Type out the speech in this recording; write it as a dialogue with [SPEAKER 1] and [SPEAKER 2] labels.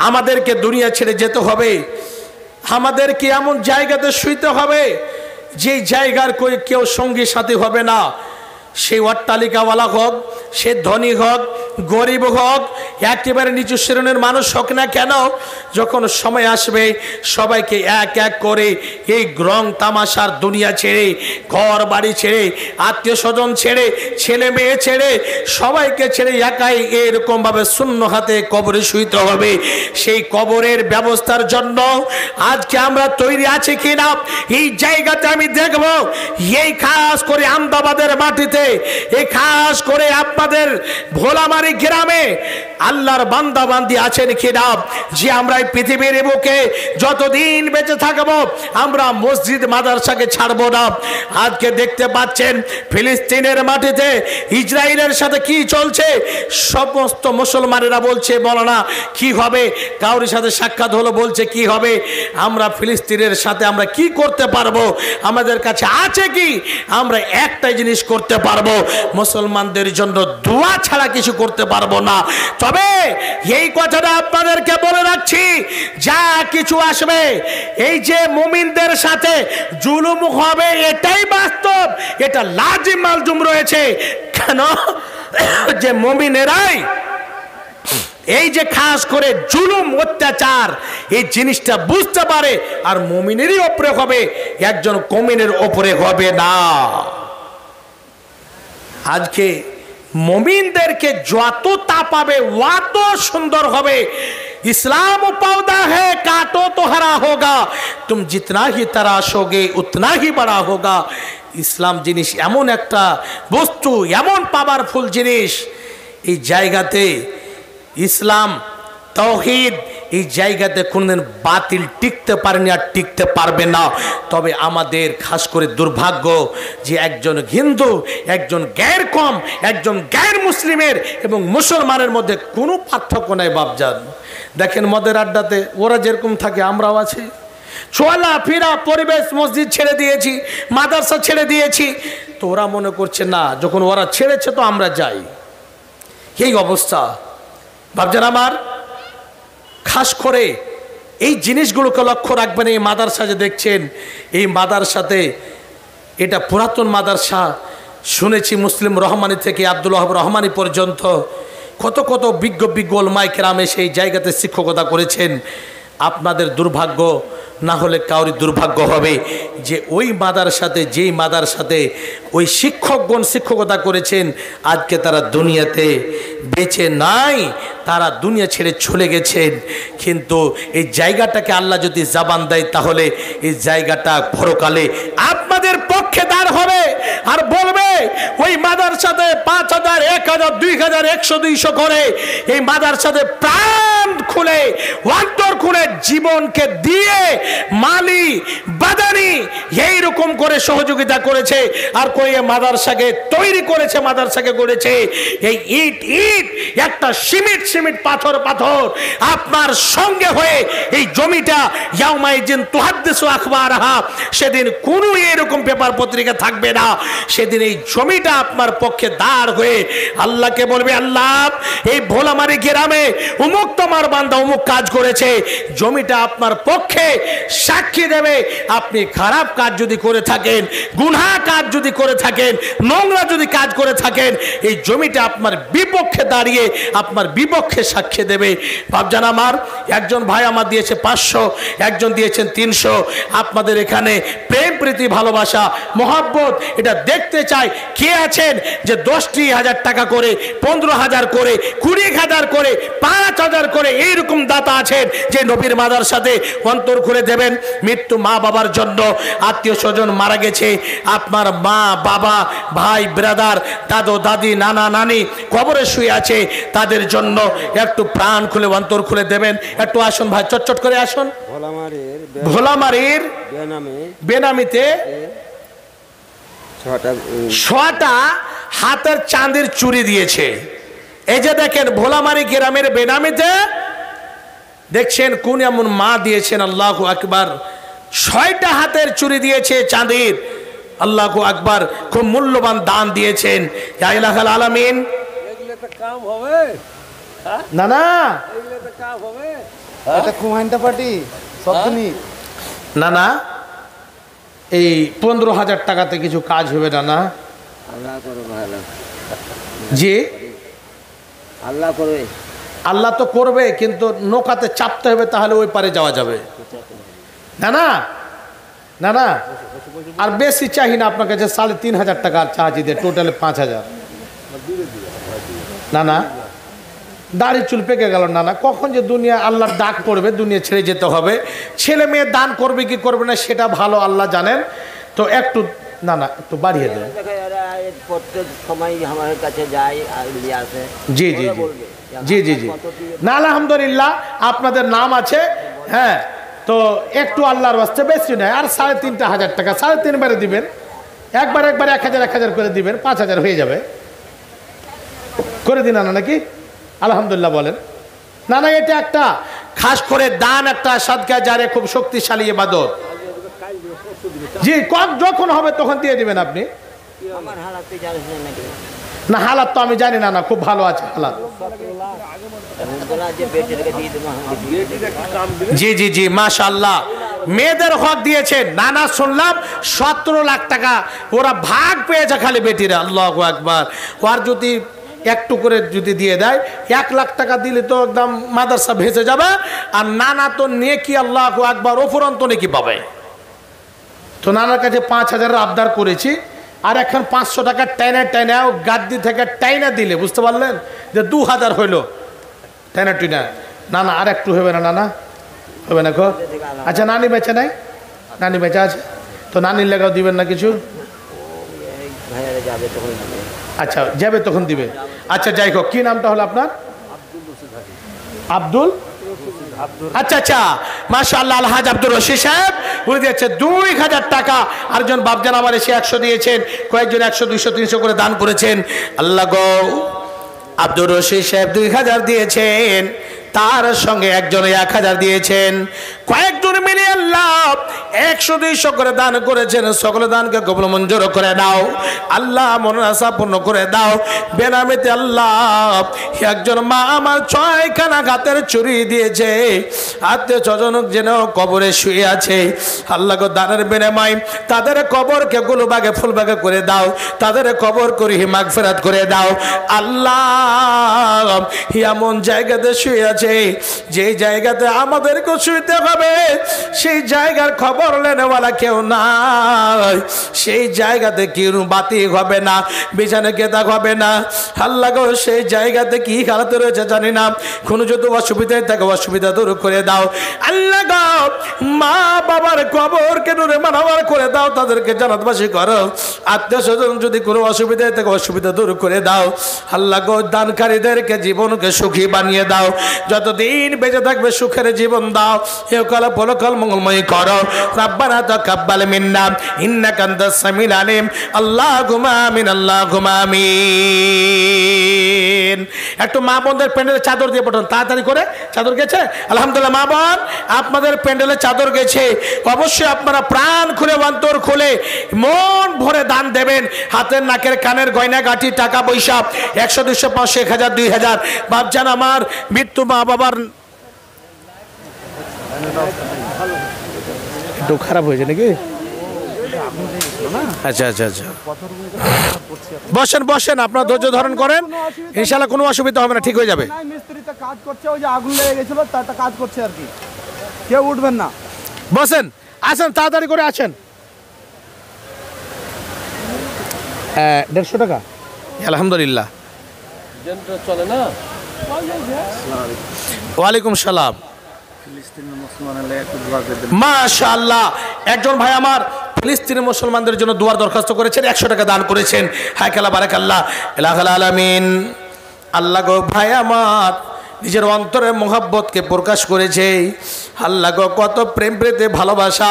[SPEAKER 1] আমাদেরকে দুনিয়া ছেড়ে যেতে হবে, আমাদেরকে এমন জায়গাতে শুইতে হবে যে জায়গার কেউ সঙ্গী সাথী হবে না। সেই অট্টালিকাওয়ালা হোক, সে ধনী হোক, গরিব হোক, একেবারে নিচু শ্রেণীর মানুষ হোক না কেন, যখন সময় আসবে সবাইকে এক এক করে এই রং তামাশার দুনিয়া ছেড়ে, ঘর বাড়ি ছেড়ে, আত্মীয় স্বজন ছেড়ে, ছেলে মেয়ে ছেড়ে, সবাইকে ছেড়ে একাই এরকমভাবে শূন্য হাতে কবরে শুইতে হবে। সেই কবরের ব্যবস্থার জন্য আজকে আমরা তৈরি আছি কিনা এই জায়গাতে আমি দেখব। এই খাস করে আমদাবাদের মাটিতে, এই খাস করে আপনাদের ভোলামারি গ্রামে আল্লাহর বান্দা বান্দি আছেন কিনা যে আমরা এই পৃথিবীর বুকে যতদিন বেঁচে থাকবো আমরা মসজিদ মাদ্রাসাকে ছাড়বো না। আজকে দেখতে পাচ্ছেন ফিলিস্তিনের মাটিতে ইসরায়েলের সাথে কি চলছে, সমস্ত মুসলমানেরা বলছে মৌলানা কি হবে, কারোর সাথে সাক্ষাৎ হলো বলছে কি হবে, আমরা ফিলিস্তিনের সাথে আমরা কি করতে পারবো, আমাদের কাছে আছে কি, আমরা একটাই জিনিস করতে পারবো, মুসলমানদের জন্য দোয়া ছাড়া কিছু করতে পারবো না। তবে এই কথাটা আপনাদেরকে বলে রাখছি, যা কিছু আসবে এই যে মুমিনদের সাথে জুলুম হবে এটাই বাস্তব, এটা লাজিম মালজুম রয়েছে। কেন যে মুমিনেরাই এই যে খাস করে জুলুম অত্যাচার এই জিনিসটা বুঝতে পারে, আর মুমিনেরই উপরে হবে, একজন কমিনের উপরে হবে না। আজকে মুমিনদেরকে যত তাপাবে অত সুন্দর হবে। इस्लाम पौधा है काटो तो हरा होगा, तुम जितना ही तराशोगे उतना ही बड़ा होगा। इस्लाम जिनिस एमन एकटा बस्तु, एमन पावरफुल जिनिस, এই জায়গাতে ইসলাম তাওহীদ এই জায়গাতে কোনদিন বাতিল টিকতে পারেনি আর টিকতে পারবে না। তবে আমাদের খাস করে দুর্ভাগ্য যে একজন হিন্দু, একজন গ্যার কম, একজন গ্যার মুসলিমের এবং মুসলমানের মধ্যে কোনো পার্থক্য নাই। বাপজান দেখেন মদের আড্ডাতে ওরা যেরকম থাকে আমরাও আছি, চলা ফেরা পরিবেশ, মসজিদ ছেড়ে দিয়েছি, মাদ্রাসা ছেড়ে দিয়েছি, তো ওরা মনে করছে না যখন ওরা ছেড়েছে তো আমরা যাই, এই অবস্থা। বাপজান আমার খাস করে এই জিনিসগুলোকে লক্ষ্য রাখবেন। এই মাদ্রাসা যে দেখছেন, এই মাদ্রাসাতে এটা পুরাতন মাদ্রাসা, শুনেছি মুসলিম রহমানি থেকে আব্দুল ওয়াহাব রহমানি পর্যন্ত কত কত বিজ্ঞ বিজ্ঞ ওলামায়ে কেরাম সেই জায়গাতে শিক্ষকতা করেছেন। আপনাদের দুর্ভাগ্য না হলে কাউরি দুর্ভাগ্য হবে যে ওই মাদ্রাসাতে, যেই মাদ্রাসাতে ওই শিক্ষকগণ শিক্ষকতা করেছেন আজকে তারা দুনিয়াতে বেঁচে নাই, তারা দুনিয়া ছেড়ে চলে গেছেন। কিন্তু এই জায়গাটাকে আল্লাহ যদি জবান দেয় তাহলে এই জায়গাটা পরকালে আপনাদের পক্ষে দাঁড় হবে আর বলবে ওই মাদ্রাসাতে 5,000, 1,000, 2,000, 100, 200 করে এই মাদ্রাসাতে প্রাণ খুলে, অন্তর খুলে জীবনকে দিয়ে মালি বাদানি এইরকম করে সহযোগিতা করেছে। আর কই মাদ্রাসাকে তৈরি করেছে, মাদ্রাসাকে করেছে এই ইট ইট, একটা সিমেন্ট সিমেন্ট, পাথর পাথর আপনার সঙ্গে হয়ে এই জমিটা ইয়াউমাইজিন তুহাদ্দিসু আখবারাহা, সেদিন কোনো এরকম পেপার পত্রিকা থাকবে না, সেদিন এই জমিটা আপনার পক্ষে দাঁড় হয়ে আল্লাহকে বলবে আল্লাহ এই ভোলামারি গ্রামে অমুক তোমার বান্দা অমুক কাজ করেছে, জমিটা আপনার পক্ষে সাক্ষী দেবে। আপনি খারাপ কাজ যদি করে থাকেন, গুনাহ কাজ যদি করে থাকেন, নোংরা যদি কাজ করে থাকেন, এই জমিটা আপনার বিপক্ষে দাঁড়িয়ে আপনার বিপক্ষে সাক্ষী দেবে। বাপজান আমার একজন ভাই আমার দিয়েছে 500, একজন দিয়েছেন 300। আপনাদের এখানে প্রেম প্রীতি ভালোবাসা মহব্বত এটা দেখতে চাই। কে আছেন যে 10,000 টাকা করে, 15,000 করে, 20,000 করে, 5,000 করে এইরকম দাতা আছেন যে নবীর মাদ্রাসাতে অন্তর খুলে দেবেন। মৃত্যু মা বাবার জন্য, আত্মীয় স্বজন মারা গেছে, আপনার মা বাবা ভাই ব্রাদার দাদু দাদি নানা নানি কবরে শুয়ে আছে, তাদের জন্য একটু প্রাণ খুলে অন্তর খুলে দেবেন। একটু আসুন ভাই, চটচট করে আসুন। ভোলামারির বেনামিতে 6টা হাতের চাঁদের চুরি দিয়েছে। এই যে দেখেন ভোলামারি গ্রামের বেনামিতে দেখছেন কোন এমন মা দিয়েছেন, আল্লাহু আকবার, 6টা হাতের চুরি দিয়েছে চাঁদের, আল্লাহু আকবার, খুব মূল্যবান দান দিয়েছেন। ইয়া ইলাহাল আলামিন, না না
[SPEAKER 2] এটা কুমাইনটা পার্টি সবদিনই
[SPEAKER 1] না না, এই 15,000 টাকাতে কিছু কাজ হবে না না?
[SPEAKER 3] আল্লাহ করো ভালো,
[SPEAKER 1] জি
[SPEAKER 3] আল্লাহ করবে।
[SPEAKER 1] আল্লাহ তো করবে, কিন্তু নৌকাতে চাপতে হবে, তাহলে ওই পারে যাওয়া যাবে। না না না না, আর বেশি চাই না আপনার কাছে, 3,500 টাকা চার্জ দিয়ে টোটালে 5,000। না না, দাড়ি চুল পেকে গেল না না, কখন যে দুনিয়া আল্লাহর ডাক পড়বে, দুনিয়া ছেড়ে যেতে হবে। ছেলে মেয়ে দান করবে কি করবে না সেটা ভালো আল্লাহ জানেন। তো একটু না না, একটু বাড়িয়ে দেন।
[SPEAKER 3] প্রত্যেক সময় আমার কাছে যায় আর নিয়ে আসে।
[SPEAKER 1] জি জি জি জি জি জি, না আলহামদুলিল্লাহ আপনাদের নাম আছে। হ্যাঁ, তো একটু আল্লাহর বাস্তে বেশি নয়, আর 3,500 টাকা 3.5 বারে দিবেন। একবার 1,000 করে দিবেন, 5,000 হয়ে যাবে। করে দিন না নাকি? আলহামদুলিল্লাহ বলেন। না না, এটা একটা খাস করে দান, একটা সাদকা জারে, খুব শক্তিশালী ইবাদত। জি, যখন হবে তখন দিয়ে দিবেন আপনি।
[SPEAKER 3] আমার হালাতে জানিস নাকি?
[SPEAKER 1] না হালাত তো আমি জানি না, না খুব ভালো আছে হালাত। জি জি জি, মাশাআল্লাহ, মেয়েদের হক দিয়েছেন। না না, শুনলাম 17 লাখ টাকা ওরা ভাগ পেয়েছে খালি বেটিরা। আল্লাহু আকবার। ওর যদি একটু করে যদি দিয়ে দেয়, 1 লাখ টাকা দিলে তো একদম মাদ্রাসা ভেসে যাবে। আর নানা তো নেকি, আল্লাহু আকবার, উপরন্ত নেকি পাবে। তো নানার কাছে 5,000 আবদার করেছি, আর এখন 500 টাকা টাইনা টাইনা গাদ্দি থেকে টাইনা দিলে, বুঝতে পারলেন যে 2,000 হইল টাইনা টুইনা। না না, আর একটু হবে না? না না হবে না গো। আচ্ছা, নানি বেঁচে নাই? নানি বেঁচে আছে তো নানির লেগাও দিবেন না কিছু? আচ্ছা, যাবে তখন দিবে। আচ্ছা, যাই হোক, কি নামটা হলো আপনার? আব্দুল। আচ্ছা আচ্ছা, মাশাআল্লাহ, আলহাজ আব্দুর রশিদ সাহেব উনি দিয়েছে 2,000 টাকা। আরেকজন বাপজান আমার এসে 100 দিয়েছেন, কয়েকজন 100, 200, 300 করে দান করেছেন। আল্লাহ গো, আব্দুর রশিদ সাহেব 2,000 দিয়েছেন, তার সঙ্গে একজন 1,000 দিয়েছেন, কয়েকজন মিলে আল্লাহ 100, 200 করে দান করেছেন। সকল দানকে কবুল মঞ্জুর করে দাও আল্লাহ, মনের আশা পূর্ণ করে দাও বেনামিতে আল্লাহ। একজন মা আমার 6খানা গাতের চুরি দিয়েছে, আত্মীয় স্বজন যেন কবরে শুয়ে আছে। আল্লাহ গো, দানের বিনিময় তাদের কবরকে গুলবাগে ফুলবাগে করে দাও, তাদের কবর করি মাগফিরাত করে দাও আল্লাহ। এমন জায়গাতে শুয়ে আছে যে জায়গাতে আমাদেরকে শুইতে হবে, সেই জায়গার খবর লেনেওয়ালা কেউ নাই, সেই জায়গাতে কি বাতি হবে না, বিছানা কেতা হবে না। আল্লাহ গো, সেই জায়গাতে কি হালাতে রয়েছে জানি না, কোনো যদি অসুবিধায় থাকে অসুবিধা দূর করে দাও আল্লাহ গো। মা বাবার কবরকে নূরে মানবার করে দাও, তাদেরকে জান্নাতবাসী করো। আত্মীয় স্বজন যদি কোনো অসুবিধায় থাকে অসুবিধা দূর করে দাও আল্লাহ গো। দানকারীদেরকে জীবনকে সুখী বানিয়ে দাও, যতদিন বেঁচে থাকবে সুখের জীবন দাও, ইহকাল পরকাল মঙ্গলময় করো। রাব্বানা তাকাব্বাল মিন্না ইন্নাকা আনতাস সামিউল আলিম। আল্লাহুম্মা আমিন, আল্লাহুম্মা আমিন। একটু মা বোনদের প্যান্ডেলে চাদর দিয়ে পাঠান, তাড়াতাড়ি করে। চাদর গেছে? আলহামদুলিল্লাহ, মা বোন আপনাদের প্যান্ডেলে চাদর গেছে। অবশ্যই আপনারা প্রাণ খুলে, অন্তর খুলে, মন ভরে দান দেবেন। হাতের নাকের কানের গয়না গাঁটি, টাকা পয়সা, 100, 200, 500, 1,000, 2,000। বাপজান আমার মৃত্যু মা বাবার একটু খারাপ হয়েছে নাকি? আচ্ছা আচ্ছা আচ্ছা, বসেন বসেন, আপনার ধৈর্য ধারণ করেন, ইনশাআল্লাহ কোনো অসুবিধা হবে না, ঠিক হয়ে যাবে।
[SPEAKER 2] মিস্ত্রিতে কাজ করছে, ওই যে আগুন লেগে গেছিল তারটা কাজ করছে আর কি, কেউ উঠবেন না।
[SPEAKER 1] বসেন, আসেন, তাড়াতাড়ি করে আসেন। 150 টাকা, আলহামদুলিল্লাহ।
[SPEAKER 2] চলে না।
[SPEAKER 1] ওয়ালাইকুম সালাম। মাশাআল্লাহ, একজন ভাই আমার ফিলিস্তিনি মুসলমানদের জন্য দুয়ার দরখাস্ত করেছেন, 100 টাকা দান করেছেন। হায়কালা বারাকাল্লাহ, ইলাহাল আলামিন। আল্লাহ গো, ভাই আমার নিজের অন্তরের মোহাব্বতকে প্রকাশ করেছে। আল্লাহ গো, কত প্রেম প্রীতি ভালোবাসা